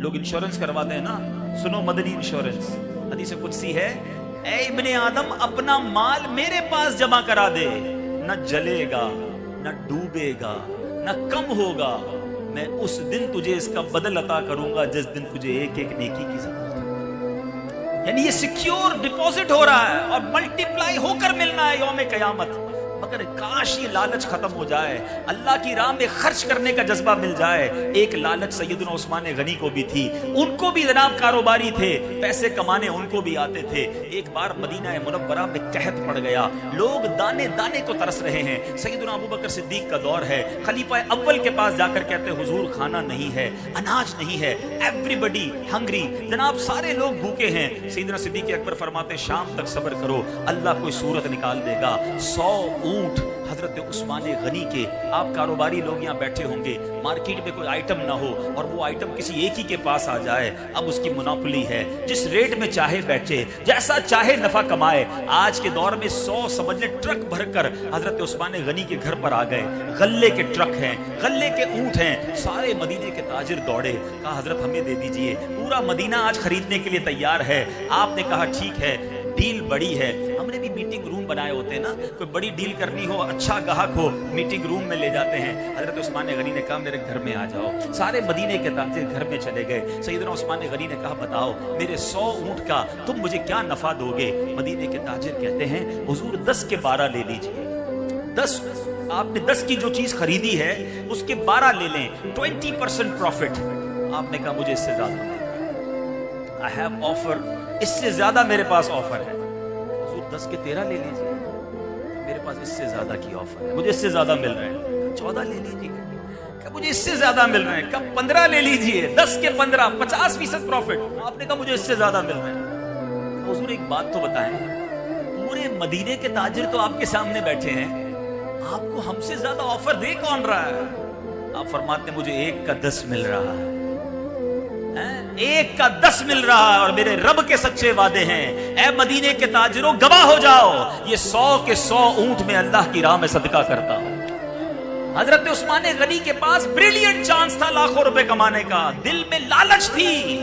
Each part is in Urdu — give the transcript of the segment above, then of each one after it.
لوگ انشورنس کرواتے ہیں نا, سنو مدنی انشورنس, حدیث قدسی ہے, اے ابن آدم اپنا مال میرے پاس جمع کرا دے, نہ جلے گا نہ ڈوبے گا نہ کم ہوگا, میں اس دن تجھے اس کا بدل عطا کروں گا جس دن تجھے ایک ایک نیکی کی ضرورت ہے. یعنی یہ سیکیور ڈپوزٹ ہو رہا ہے اور ملٹی پلائی ہو کر ملنا ہے یوم قیامت. مگر کاش یہ لالچ ختم ہو جائے, اللہ کی راہ میں خرچ کرنے کا جذبہ مل جائے. ایک لالچ سیدنا عثمان غنی کو بھی تھی, ان کو بھی جناب کاروباری تھے, پیسے کمانے ان کو بھی آتے تھے. ایک بار مدینہ منورہ میں قحط پڑ گیا, لوگ دانے دانے کو ترس رہے ہیں. سیدنا ابو بکر صدیق کا دور ہے, خلیفہ اول کے پاس جا کر کہتے حضور کھانا نہیں ہے, اناج نہیں ہے, ایوری بڈی ہنگری, جناب سارے لوگ بھوکے ہیں. سیدنا صدیق اکبر فرماتے شام تک صبر کرو, اللہ کوئی صورت نکال دے گا. 100 اونٹ حضرت عثمان غنی کے, آپ کاروباری لوگ یہاں بیٹھے ہوں گے, مارکیٹ میں کوئی آئٹم نہ ہو اور وہ آئٹم کسی ایک ہی کے پاس آ جائے, اب اس کی منوپلی ہے, جس ریٹ میں چاہے بیچے, جیسا چاہے نفع کمائے. آج کے دور میں 100 سمجھ لیں ٹرک بھر کر حضرت عثمان غنی کے گھر پر آ گئے, غلے کے ٹرک ہیں, غلے کے اونٹ ہیں. سارے مدینے کے تاجر دوڑے, کہا حضرت ہمیں دے دیجئے. پورا مدینہ آج خریدنے کے لیے تیار ہے. آپ نے کہا ٹھیک ہے, ڈیل بڑی ہے. ہم نے بھی میٹنگ روم بنائے ہوتے ہیں نا, کوئی بڑی ڈیل کرنی ہو, اچھا گاہک ہو, میٹنگ روم میں لے جاتے ہیں. حضرت عثمان غنی نے کہا میرے گھر میں آ جاؤ. سارے مدینے کے تاجر گھر میں چلے گئے. سیدنا عثمان غنی نے کہا بتاؤ میرے 100 اونٹ کا تم مجھے کیا نفع دو گے؟ مدینے کے تاجر کہتے ہیں حضور 10 کے 12 لے لیجئے. 10 آپ نے 10 کی جو چیز خریدی ہے اس کے 12 لے لیں, 20% پروفٹ. آپ نے کہا مجھے اس سے زیادہ, I have offer, اس سے زیادہ میرے پاس آفر ہے. 10 کے 13 لے لیجیے, میرے پاس اس سے زیادہ کی آفر ہے, مجھے اس سے زیادہ مل رہے ہیں. 14 لے لیجیے, کہ مجھے اس سے زیادہ مل رہے ہیں. کب 15 لے لیجیے, 10 کے 15, 50% پروفٹ. آپ نے کہا مجھے اس سے زیادہ مل رہے ہیں. حضور ایک بات تو بتائیں, پورے مدینے کے تاجر تو آپ کے سامنے بیٹھے ہیں, آپ کو ہم سے زیادہ آفر دے کون رہا ہے؟ آپ فرماتے ہیں مجھے 1 کا 10 مل رہا ہے, 1 کا 10 مل رہا ہے, اور میرے رب کے سچے وعدے ہیں. اے مدینے کے تاجروں گواہ ہو جاؤ, یہ 100 کے 100 اونٹ میں اللہ کی راہ میں صدقہ کرتا ہوں. حضرت عثمان غنی کے پاس بریلینٹ چانس تھا لاکھوں روپے کمانے کا, دل میں لالچ تھی,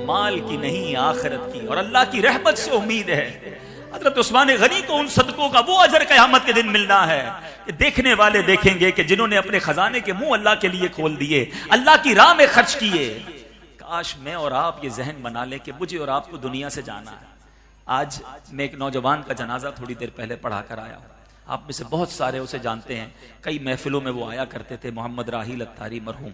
مال کی نہیں آخرت کی, اور اللہ کی رحمت سے امید ہے. حضرت عثمان غنی کو ان صدقوں کا وہ اجر قیامت کے دن ملنا ہے کہ دیکھنے والے دیکھیں گے کہ جنہوں نے اپنے خزانے کے منہ اللہ کے لیے کھول دیے, اللہ کی راہ میں خرچ کیے. کاش میں اور آپ یہ ذہن بنا لیں کہ مجھے اور آپ کو دنیا سے جانا ہے. آج میں ایک نوجوان کا جنازہ تھوڑی دیر پہلے پڑھا کر آیا ہوں, آپ میں سے بہت سارے اسے جانتے ہیں, کئی محفلوں میں وہ آیا کرتے تھے. محمد راحیل اتاری مرحوم,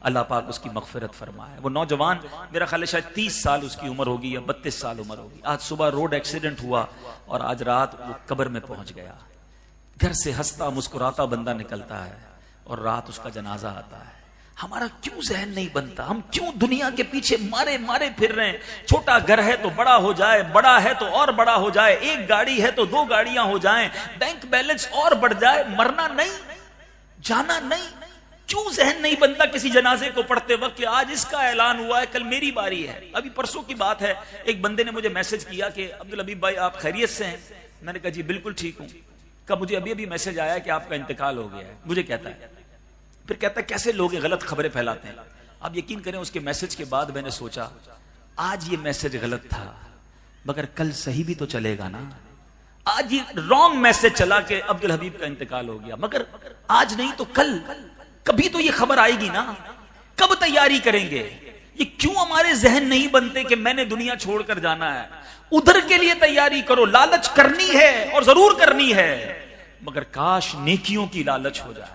اللہ پاک اس کی مغفرت فرمائے. وہ نوجوان میرا خیال ہے شاید 30 سال اس کی عمر ہوگی یا 32 سال عمر ہوگی. آج صبح روڈ ایکسیڈنٹ ہوا اور آج رات وہ قبر میں پہنچ گیا. گھر سے ہنستا مسکراتا بندہ نکلتا ہے اور رات اس کا جنازہ آتا ہے. ہمارا کیوں ذہن نہیں بنتا, ہم کیوں دنیا کے پیچھے مارے مارے پھر رہے ہیں؟ چھوٹا گھر ہے تو بڑا ہو جائے, بڑا ہے تو اور بڑا ہو جائے, 1 گاڑی ہے تو 2 گاڑیاں ہو جائیں, بینک بیلنس اور بڑھ جائے, مرنا نہیں, جانا نہیں. کیوں ذہن نہیں بنتا کسی جنازے کو پڑھتے وقت کہ آج اس کا اعلان ہوا ہے, کل میری باری ہے. ابھی پرسوں کی بات ہے, ایک بندے نے مجھے میسج کیا کہ عبدالحبیب بھائی آپ خیریت سے ہیں؟ میں نے کہا جی بالکل ٹھیک ہوں. کہ مجھے ابھی میسج آیا کہ آپ کا انتقال ہو گیا ہے. مجھے کہتا ہے, پھر کہتا ہے کیسے لوگ غلط خبریں پھیلاتے ہیں. آپ یقین کریں اس کے میسج کے بعد میں نے سوچا آج یہ میسج غلط تھا مگر کل صحیح بھی تو چلے گا نا. آج یہ رانگ میسج چلا کہ عبدالحبیب کا انتقال ہو گیا, مگر آج نہیں تو کل, کبھی تو یہ خبر آئے گی نا. کب تیاری کریں گے؟ یہ کیوں ہمارے ذہن نہیں بنتے کہ میں نے دنیا چھوڑ کر جانا ہے؟ ادھر کے لیے تیاری کرو, لالچ کرنی ہے اور ضرور کرنی ہے, مگر کاش نیکیوں کی لالچ ہو جائے.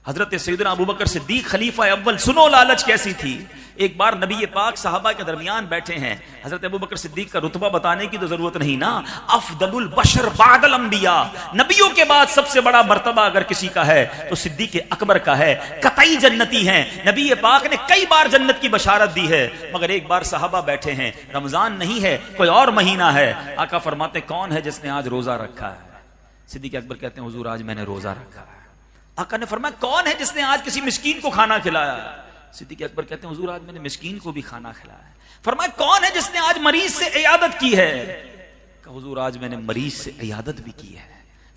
حضرت سیدنا ابو بکر صدیق خلیفہ اول, سنو لالچ کیسی تھی. ایک بار نبی پاک صحابہ کے درمیان بیٹھے ہیں, حضرت ابو بکر صدیق کا رتبہ بتانے کی تو ضرورت نہیں نا, افضل البشر بعد الانبیاء, نبیوں کے بعد سب سے بڑا مرتبہ اگر کسی کا ہے تو صدیق اکبر کا ہے. قطعی جنتی ہیں, نبی پاک نے کئی بار جنت کی بشارت دی ہے. مگر ایک بار صحابہ بیٹھے ہیں, رمضان نہیں ہے کوئی اور مہینہ ہے, آقا فرماتے کون ہے جس نے آج روزہ رکھا ہے؟ صدیق اکبر کہتے ہیں حضور آج میں نے روزہ رکھا ہے. آقا نے فرمایا کون ہے جس نے آج کسی مسکین کو کھانا کھلایا؟ صدیق اکبر کہتے ہیں حضور آج میں نے مسکین کو بھی کھانا کھلایا. فرمایا کون ہے جس نے آج مریض سے عیادت کی ہے؟ کہ حضور آج میں نے مریض سے عیادت بھی کی ہے.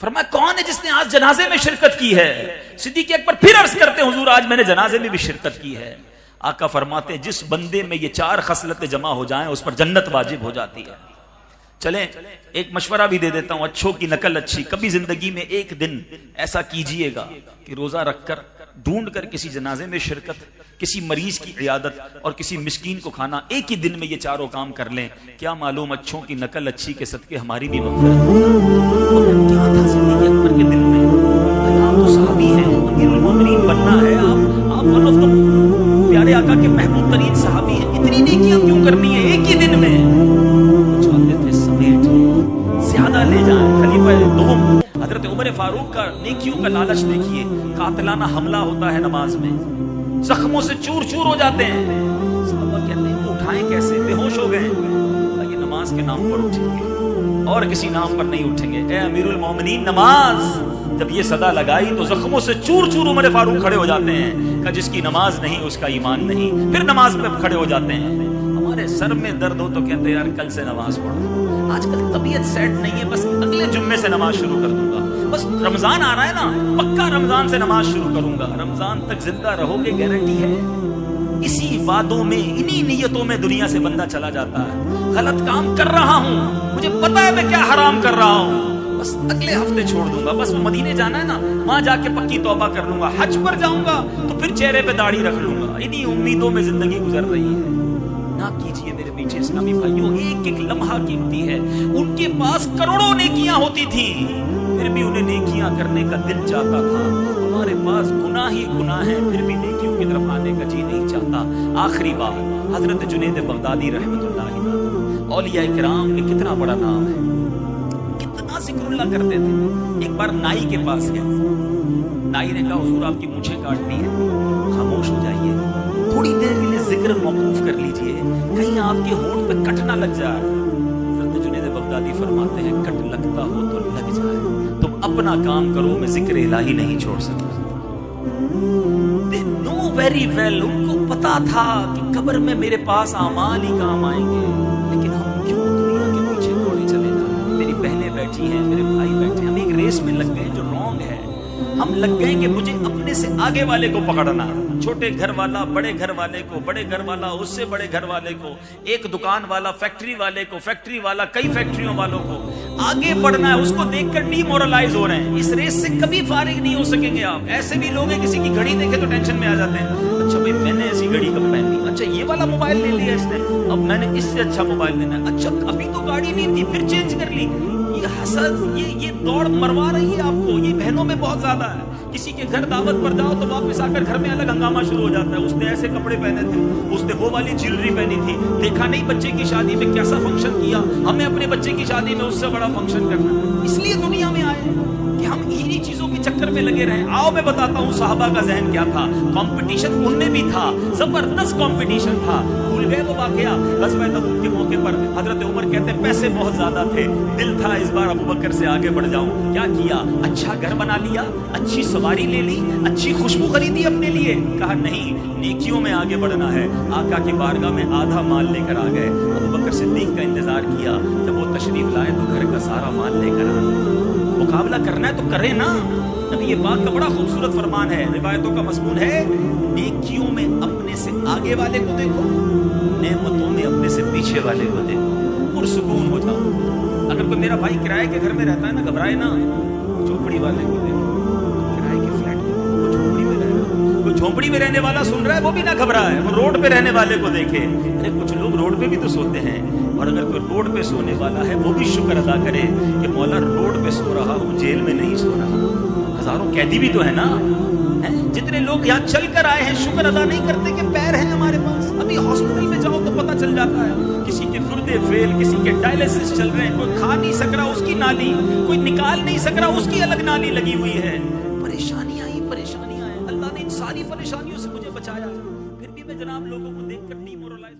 فرمایا کون ہے جس نے آج جنازے میں شرکت کی ہے؟ صدیق اکبر پھر عرض کرتے ہیں حضور آج میں نے جنازے میں بھی شرکت کی ہے. آقا فرماتے ہیں جس بندے میں یہ 4 خصلتیں جمع ہو جائیں اس پر جنت واجب ہو جاتی ہے. چلیں ایک مشورہ بھی دے دیتا ہوں, اچھوں کی نقل اچھی. کبھی زندگی میں ایک دن ایسا کیجئے گا کہ روزہ رکھ کر ڈھونڈ کر کسی جنازے میں شرکت, کسی مریض کی عیادت اور کسی مسکین کو کھانا, ایک ہی دن میں یہ 4 کام کر لیں. کیا معلوم اچھوں کی نقل اچھی کے صدقے ہماری بھی مغفرت ہو. کیا تھا زندگی اکبر کے دل میں؟ آپ تو صحابی ہیں, امیر المومنین بننا ہے, آپ ون آف دا پیارے آقا کے محبوب ترین صحابی ہیں, اتنی نیکیاں کیوں کرنی ہے ایک ہی دن میں؟ چاہتے تھے سمیٹ زیادہ لے جائیں. خلیفہ دوم حضرت عمر فاروق کا نیکیوں کا لالچ دیکھیے. قاتلانہ حملہ ہوتا ہے نماز میں, زخموں سے چور چور ہو جاتے ہیں. صحابہ کہتے ہیں اٹھائیں کیسے, بے ہوش ہو گئے. یہ نماز کے نام پر اٹھیں گے اور کسی نام پر نہیں اٹھیں گے. اے امیر المومنین نماز. جب یہ صدا لگائی تو زخموں سے چور چور عمر فاروق کھڑے ہو جاتے ہیں کہ جس کی نماز نہیں اس کا ایمان نہیں. پھر نماز پہ کھڑے ہو جاتے ہیں. ہمارے سر میں درد ہو تو کہتے ہیں یار کل سے نماز پڑھو. آج کل طبیعت سیٹ نہیں ہے, بس اگلے جمعے سے نماز شروع کر دوں گا. بس رمضان آ رہا ہے نا, پکا رمضان سے نماز شروع کروں گا. رمضان تک زندہ رہو گے گارنٹی ہے. اسی وعدوں میں انہی نیتوں میں دنیا سے بندہ چلا جاتا ہے. غلط کام کر رہا ہوں, مجھے پتا ہے میں کیا حرام کر رہا ہوں, بس اگلے ہفتے چھوڑ دوں گا. بس مدینے جانا ہے نا, وہاں جا کے پکی توبہ کر لوں گا. حج پر جاؤں گا تو پھر چہرے پہ داڑھی رکھ لوں گا. انہی امیدوں میں زندگی گزر رہی ہے. نہ کیجئے میرے پیچھے اسلامی بھائیوں, ایک ایک لمحہ قیمتی ہے. ان کے پاس کروڑوں نیکیاں ہوتی تھیں, پھر بھی انہیں نیکیاں کرنے کا دل چاہتا تھا. ہمارے پاس گناہ ہی گناہ ہے, پھر بھی نیکیوں کی طرف آنے کا جی نہیں چاہتا. آخری بات, حضرت جنید بغدادی رحمۃ اللہ علیہ, اولیاء کرام میں کتنا بڑا نام ہے, کتنا ذکر اللہ کرتے تھے. ایک بار نائی کے پاس گئے. نائی نے کہا حضور آپ کی مونچھیں کاٹنی ہے, خاموش ہو جائیے, تھوڑی دیر کے لیے ذکر موقوف کر لیجئے, کہیں آپ کے ہونٹ پہ کٹ نہ لگ جائے. حضرت جنید بغدادی فرماتے ہیں کٹ لگتا ہو تو لگ جائے, تم اپنا کام کرو, میں ذکر الہی نہیں چھوڑ سکتا. They know very well, ان کو پتا تھا کہ قبر میں میرے پاس اعمال ہی کام آئیں گے, لیکن ہم کیوں دنیا کے پیچھے دوڑے چلے جائیں. میری بہنیں بیٹھی ہیں, میرے بھائی بیٹھے ہیں, ہم ایک ریس میں لگ گئے جو رانگ ہے. ہم لگ گئے کہ مجھے اپنے سے آگے والے کو پکڑنا, چھوٹے گھر والا بڑے گھر والے کو, بڑے گھر والا اس سے بڑے گھر والے کو, ایک دکان والا فیکٹری والے کو, فیکٹری والا کئی فیکٹریوں والوں کو. آگے بڑھنا ہے, اس کو دیکھ کر ڈی مورلائز ہو رہے ہیں. اس ریس سے کبھی فارغ نہیں ہو سکیں گے آپ. ایسے بھی لوگ ہیں کسی کی گھڑی دیکھے تو ٹینشن میں آ جاتے ہیں, اچھا بھائی میں نے ایسی گھڑی کب پہنی, اچھا یہ والا موبائل لے لیا اس نے, اب میں نے اس سے اچھا موبائل لینا ہے, اچھا ابھی تو گاڑی نہیں تھی پھر چینج کر لی. یہ حسد, یہ دوڑ مروا رہی ہے آپ کو. یہ بہنوں میں بہت زیادہ ہے. کسی کے گھر دعوت پر جاؤ تو واپس آ کر گھر میں الگ ہنگامہ شروع ہو جاتا ہے. اس نے ایسے کپڑے پہنے تھے, اس نے وہ والی جیولری پہنی تھی, دیکھا نہیں بچے کی شادی میں کیسا فنکشن کیا, ہمیں اپنے بچے کی شادی میں اس سے بڑا فنکشن کرنا. اس لیے دنیا میں آئے کہ ہم انہی چیزوں کے چکر میں لگے رہے. آؤ میں بتاتا ہوں صحابہ کا ذہن کیا تھا. کمپٹیشن ان میں بھی تھا, زبردست کمپٹیشن تھا. بھول گئے وہ واقعہ غزوہ تبوک کے موقع پر. حضرت عمر کہتے ہیں پیسے بہت زیادہ تھے, دل تھا اس بار ابو بکر سے آگے بڑھ جاؤں. کیا کیا, اچھا گھر بنا لیا, اچھی سواری لے لی, اچھی خوشبو خریدی اپنے لیے. کہا نہیں, نیکیوں میں آگے بڑھنا ہے. آقا کی بارگاہ میں آدھا مال لے کر آ گئے. ابو بکر صدیق کا انتظار کیا, جب وہ تشریف لائے تو گھر کا سارا مال لے کر آ. مقابلہ کرنا ہے تو کرے نا. نبی پاک کا بڑا خوبصورت فرمان ہے, روایتوں کا مضمون ہے, نیکیوں میں اپنے سے آگے والے کو دیکھو, نعمتوں میں اپنے سے پیچھے والے کو دیکھو, پرسکون ہو جاؤ. اگر کوئی میرا بھائی کرائے کے گھر میں رہتا ہے نا, گھبرائے نا, جھوپڑی والے کو دیکھو, کرائے کے فلیٹ میں جھوپڑی میں رہ رہا, کوئی جھوپڑی میں رہنے والا سن رہا ہے وہ بھی نہ گھبرائے, وہ روڈ پہ رہنے والے کو دیکھے. ارے کچھ لوگ روڈ پہ بھی تو سوتے ہیں, اور اگر کوئی روڈ پہ سونے والا ہے وہ بھی شکر ادا کرے کہ مولا روڈ پہ سو رہا ہوں, جیل میں نہیں سو رہا. ہزاروں قیدی بھی تو ہے نا. جتنے لوگ یہاں چل کر آئے ہیں شکر ادا نہیں کرتے کہ پیر ہیں ہمارے پاس. ابھی ہاسپٹل میں جاؤ تو پتہ چل جاتا ہے, کسی کے گردے فیل, کسی کے ڈائلسس چل رہے ہیں, کوئی کھا نہیں سک رہا اس کی نالی, کوئی نکال نہیں سک رہا اس کی الگ نالی لگی ہوئی ہے. پریشانیاں ہی پریشانیاں ہیں. اللہ نے ان ساری پریشانیوں سے مجھے بچایا, پھر بھی میں جناب لوگوں کو دیکھ کر ڈی مورلائز